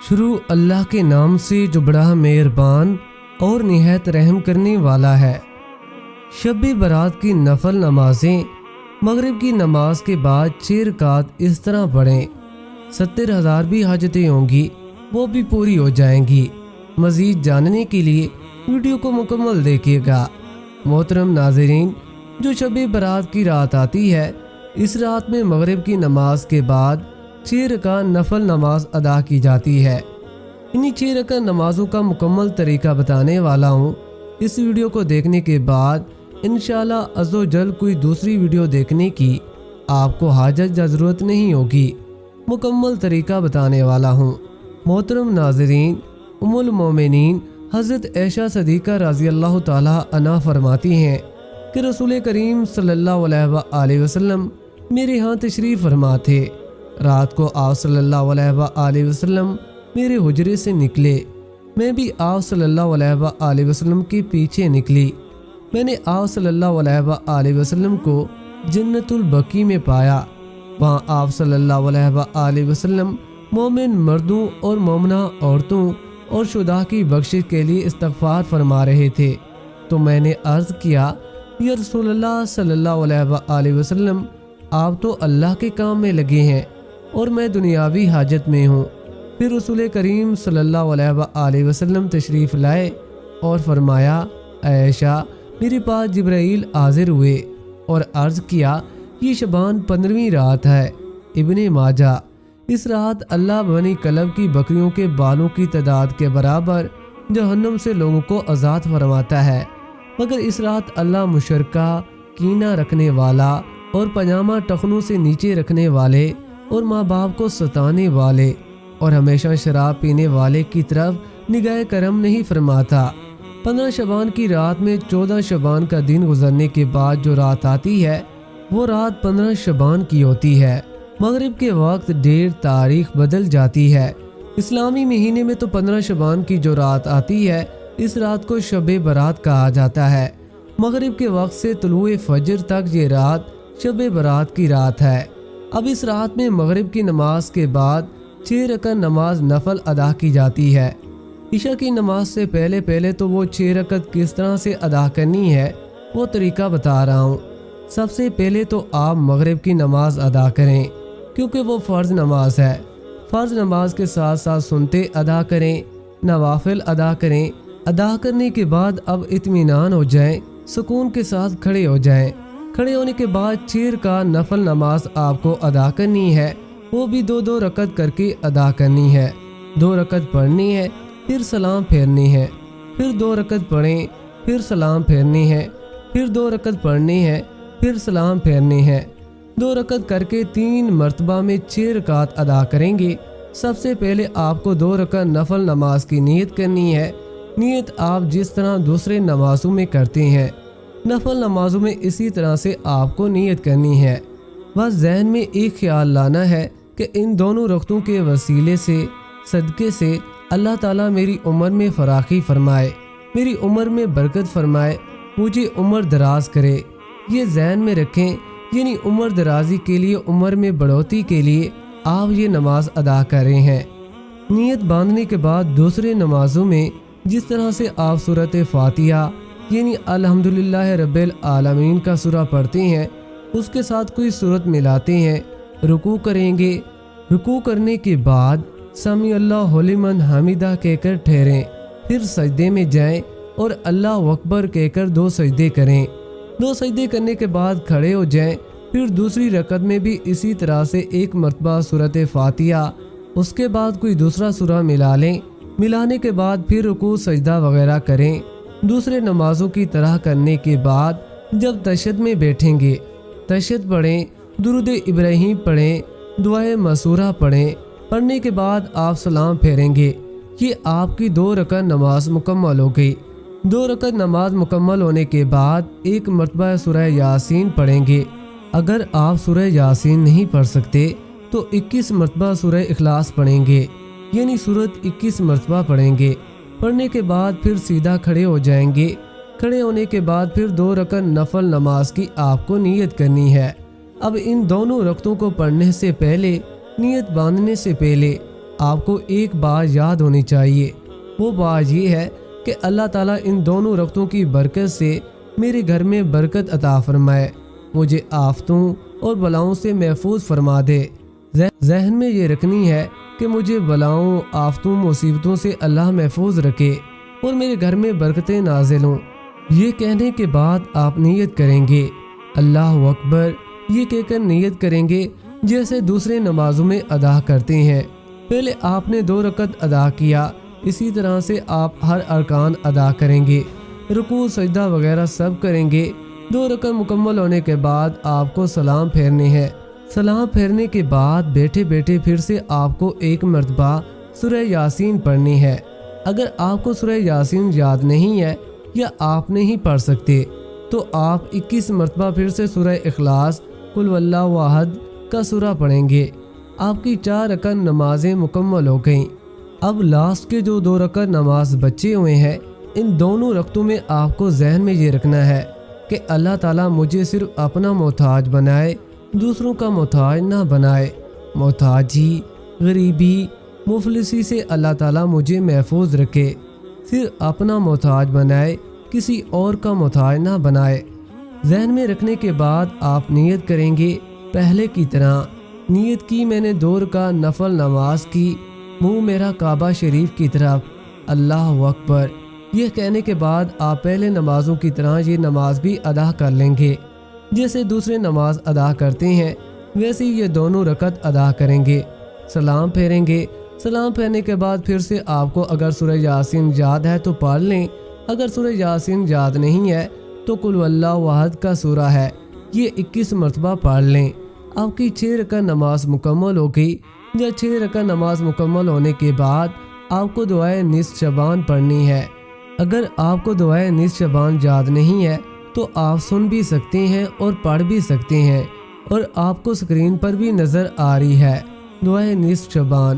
شروع اللہ کے نام سے جو بڑا مہربان اور نہایت رحم کرنے والا ہے۔ شب برات کی نفل نمازیں مغرب کی نماز کے بعد 6 رکعت اس طرح پڑھیں، 70,000 بھی حاجتیں ہوں گی وہ بھی پوری ہو جائیں گی۔ مزید جاننے کے لیے ویڈیو کو مکمل دیکھیے گا۔ محترم ناظرین، جو شب برات کی رات آتی ہے، اس رات میں مغرب کی نماز کے بعد 6 رکعت نفل نماز ادا کی جاتی ہے۔ انہی 6 رکعت نمازوں کا مکمل طریقہ بتانے والا ہوں۔ اس ویڈیو کو دیکھنے کے بعد انشاءاللہ عز و جل کوئی دوسری ویڈیو دیکھنے کی آپ کو حاجت یا ضرورت نہیں ہوگی، مکمل طریقہ بتانے والا ہوں۔ محترم ناظرین، ام المومنین حضرت عائشہ صدیقہ رضی اللہ تعالی عنہا فرماتی ہیں کہ رسول کریم صلی اللہ علیہ وآلہ وسلم میرے ہاں تشریف فرما تھے۔ رات کو آپ صلی اللہ علیہ وآلہ وسلم میرے حجرے سے نکلے، میں بھی آپ صلی اللہ علیہ وآلہ وسلم کے پیچھے نکلی۔ میں نے آپ صلی اللہ علیہ وآلہ وسلم کو جنت البقیع میں پایا۔ وہاں آپ صلی اللہ علیہ وآلہ وسلم مومن مردوں اور مومنہ عورتوں اور شہداء کی بخشش کے لیے استغفار فرما رہے تھے، تو میں نے عرض کیا، یا رسول اللہ صلی اللہ علیہ وآلہ وسلم، آپ تو اللہ کے کام میں لگے ہیں اور میں دنیاوی حاجت میں ہوں۔ پھر رسول کریم صلی اللہ علیہ وآلہ وسلم تشریف لائے اور فرمایا، عائشہ، میرے پاس جبرائیل حاضر ہوئے اور عرض کیا، یہ شعبان 15ویں رات ہے۔ ابن ماجہ۔ اس رات اللہ بنی کلب کی بکریوں کے بالوں کی تعداد کے برابر جہنم سے لوگوں کو آزاد فرماتا ہے، مگر اس رات اللہ مشرکہ، کینہ رکھنے والا اور پاجامہ ٹخنوں سے نیچے رکھنے والے اور ماں باپ کو ستانے والے اور ہمیشہ شراب پینے والے کی طرف نگاہ کرم نہیں فرماتا۔ 15 شعبان کی رات میں 14 شعبان کا دن گزرنے کے بعد جو رات آتی ہے وہ رات 15 شعبان کی ہوتی ہے۔ مغرب کے وقت 1.5 تاریخ بدل جاتی ہے۔ اسلامی مہینے میں تو 15 شعبان کی جو رات آتی ہے، اس رات کو شب برات کہا جاتا ہے۔ مغرب کے وقت سے طلوع فجر تک یہ رات شب برات کی رات ہے۔ اب اس رات میں مغرب کی نماز کے بعد 6 رکعت نماز نفل ادا کی جاتی ہے۔ عشاء کی نماز سے پہلے تو وہ 6 رکعت کس طرح سے ادا کرنی ہے وہ طریقہ بتا رہا ہوں۔ سب سے پہلے تو آپ مغرب کی نماز ادا کریں، کیونکہ وہ فرض نماز ہے۔ فرض نماز کے ساتھ ساتھ سنتے ادا کریں، نوافل ادا کریں۔ ادا کرنے کے بعد اب اطمینان ہو جائیں، سکون کے ساتھ کھڑے ہو جائیں۔ کھڑے ہونے کے بعد 6 رکعت نفل نماز آپ کو ادا کرنی ہے، وہ بھی 2 رکعت کر کے ادا کرنی ہے۔ 2 رکعت پڑھنی ہے، پھر سلام پھیرنی ہے، پھر 2 رکعت پڑھیں، پھر سلام پھیرنی ہے، پھر 2 رکعت پڑھنی ہے، پھر سلام پھیرنی ہے۔ 2 رکعت کر کے 3 مرتبہ میں 6 رکعت ادا کریں گے۔ سب سے پہلے آپ کو 2 رکعت نفل نماز کی نیت کرنی ہے۔ نیت آپ جس طرح دوسرے نمازوں میں کرتے ہیں، نفل نمازوں میں اسی طرح سے آپ کو نیت کرنی ہے۔ بس ذہن میں ایک خیال لانا ہے کہ ان دونوں رکعتوں کے وسیلے سے، صدقے سے اللہ تعالیٰ میری عمر میں فراخی فرمائے، میری عمر میں برکت فرمائے، مجھے عمر دراز کرے۔ یہ ذہن میں رکھیں، یعنی عمر درازی کے لیے، عمر میں بڑھوتری کے لیے آپ یہ نماز ادا کر رہے ہیں۔ نیت باندھنے کے بعد دوسرے نمازوں میں جس طرح سے آپ سورۃ فاتحہ یعنی الحمدللہ رب العالمین کا سورہ پڑھتے ہیں، اس کے ساتھ کوئی سورت ملاتے ہیں، رکوع کریں گے۔ رکوع کرنے کے بعد سمیع اللہ لمن حمیدہ کہہ کر ٹھہریں، پھر سجدے میں جائیں اور اللہ اکبر کہہ کر 2 سجدے کریں۔ 2 سجدے کرنے کے بعد کھڑے ہو جائیں، پھر دوسری رکعت میں بھی اسی طرح سے 1 مرتبہ سورۃ فاتحہ، اس کے بعد کوئی دوسرا سورہ ملا لیں۔ ملانے کے بعد پھر رکوع سجدہ وغیرہ کریں۔ دوسرے نمازوں کی طرح کرنے کے بعد جب تشہد میں بیٹھیں گے، تشہد پڑھیں، درود ابراہیم پڑھیں، دعائے مسورہ پڑھیں۔ پڑھنے کے بعد آپ سلام پھیریں گے۔ یہ آپ کی 2 رکعت نماز مکمل ہو گئی۔ 2 رکعت نماز مکمل ہونے کے بعد 1 مرتبہ سورہ یاسین پڑھیں گے۔ اگر آپ سورہ یاسین نہیں پڑھ سکتے تو 21 مرتبہ سورہ اخلاص پڑھیں گے، یعنی سورت 21 مرتبہ پڑھیں گے۔ پڑھنے کے بعد پھر سیدھا کھڑے ہو جائیں گے۔ کھڑے ہونے کے بعد پھر 2 رکعت نفل نماز کی آپ کو نیت کرنی ہے۔ اب ان دونوں رکعتوں کو پڑھنے سے پہلے، نیت باندھنے سے پہلے آپ کو ایک بات یاد ہونی چاہیے، وہ بات یہ ہے کہ اللہ تعالیٰ ان دونوں رکعتوں کی برکت سے میرے گھر میں برکت عطا فرمائے، مجھے آفتوں اور بلاؤں سے محفوظ فرما دے۔ ذہن میں یہ رکھنی ہے کہ مجھے بلاؤں، آفتوں، مصیبتوں سے اللہ محفوظ رکھے اور میرے گھر میں برکتیں نازل ہوں۔ یہ کہنے کے بعد آپ نیت کریں گے، اللہ اکبر، یہ کہہ کر نیت کریں گے جیسے دوسرے نمازوں میں ادا کرتے ہیں۔ پہلے آپ نے 2 رکعت ادا کیا، اسی طرح سے آپ ہر ارکان ادا کریں گے، رکوع سجدہ وغیرہ سب کریں گے۔ 2 رکعت مکمل ہونے کے بعد آپ کو سلام پھیرنے ہیں۔ سلام پھیرنے کے بعد بیٹھے بیٹھے پھر سے آپ کو 1 مرتبہ سورہ یاسین پڑھنی ہے۔ اگر آپ کو سورہ یاسین یاد نہیں ہے یا آپ نہیں پڑھ سکتے تو آپ 21 مرتبہ پھر سے سورہ اخلاص، قل واللہ احد کا سورہ پڑھیں گے۔ آپ کی 4 رکعت نمازیں مکمل ہو گئیں۔ اب لاسٹ کے جو 2 رکعت نماز بچے ہوئے ہیں، ان دونوں رکعتوں میں آپ کو ذہن میں یہ رکھنا ہے کہ اللہ تعالیٰ مجھے صرف اپنا محتاج بنائے، دوسروں کا محتاج نہ بنائے۔ محتاجی، غریبی، مفلسی سے اللہ تعالیٰ مجھے محفوظ رکھے، صرف اپنا محتاج بنائے، کسی اور کا محتاج نہ بنائے۔ ذہن میں رکھنے کے بعد آپ نیت کریں گے پہلے کی طرح۔ نیت کی میں نے 2 رکعت نفل نماز کی، منہ میرا کعبہ شریف کی طرف، اللہ اکبر۔ یہ کہنے کے بعد آپ پہلے نمازوں کی طرح یہ نماز بھی ادا کر لیں گے، جیسے دوسرے نماز ادا کرتے ہیں ویسے یہ دونوں رکعت ادا کریں گے۔ سلام پھیریں گے۔ سلام پھیرنے کے بعد پھر سے آپ کو اگر سورہ یاسین یاد ہے تو پڑھ لیں، اگر سورہ یاسین یاد نہیں ہے تو قل واللہ احد کا سورہ ہے، یہ 21 مرتبہ پڑھ لیں۔ آپ کی 6 رکعت نماز مکمل ہو گئی۔ یا 6 رکعت نماز مکمل ہونے کے بعد آپ کو دعائے نصف شعبان پڑھنی ہے۔ اگر آپ کو دعائے نصف شعبان یاد نہیں ہے تو آپ سن بھی سکتے ہیں اور پڑھ بھی سکتے ہیں، اور آپ کو اسکرین پر بھی نظر آ رہی ہے دعائے نصف شعبان۔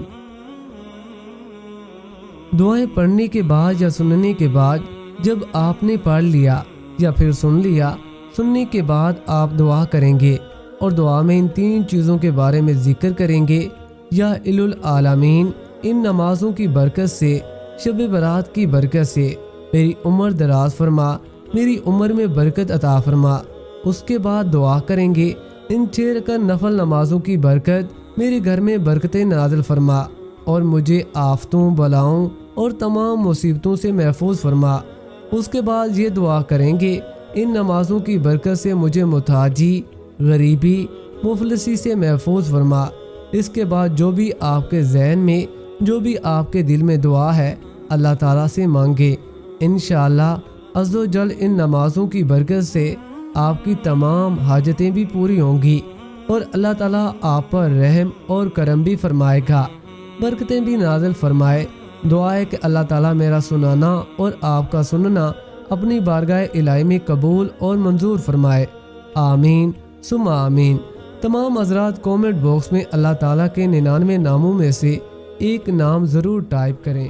دعائیں پڑھنے کے بعد یا سننے کے بعد جب آپ نے پڑھ لیا یا پھر سن لیا، سننے کے بعد آپ دعا کریں گے اور دعا میں ان 3 چیزوں کے بارے میں ذکر کریں گے۔ یا الہ العالمین، ان نمازوں کی برکت سے، شب برات کی برکت سے میری عمر دراز فرما، میری عمر میں برکت عطا فرما۔ اس کے بعد دعا کریں گے ان 6 رکعت نفل نمازوں کی برکت میرے گھر میں برکتیں نازل فرما اور مجھے آفتوں، بلاؤں اور تمام مصیبتوں سے محفوظ فرما۔ اس کے بعد یہ دعا کریں گے ان نمازوں کی برکت سے مجھے محتاجی، غریبی، مفلسی سے محفوظ فرما۔ اس کے بعد جو بھی آپ کے ذہن میں، جو بھی آپ کے دل میں دعا ہے اللہ تعالیٰ سے مانگے۔ انشاءاللہ عز و جل ان نمازوں کی برکت سے آپ کی تمام حاجتیں بھی پوری ہوں گی اور اللہ تعالیٰ آپ پر رحم اور کرم بھی فرمائے گا، برکتیں بھی نازل فرمائے۔ دعا ہے کہ اللہ تعالیٰ میرا سنانا اور آپ کا سننا اپنی بارگاہ الہی میں قبول اور منظور فرمائے، آمین ثم آمین۔ تمام حضرات کومنٹ باکس میں اللہ تعالیٰ کے 99 ناموں میں سے ایک نام ضرور ٹائپ کریں۔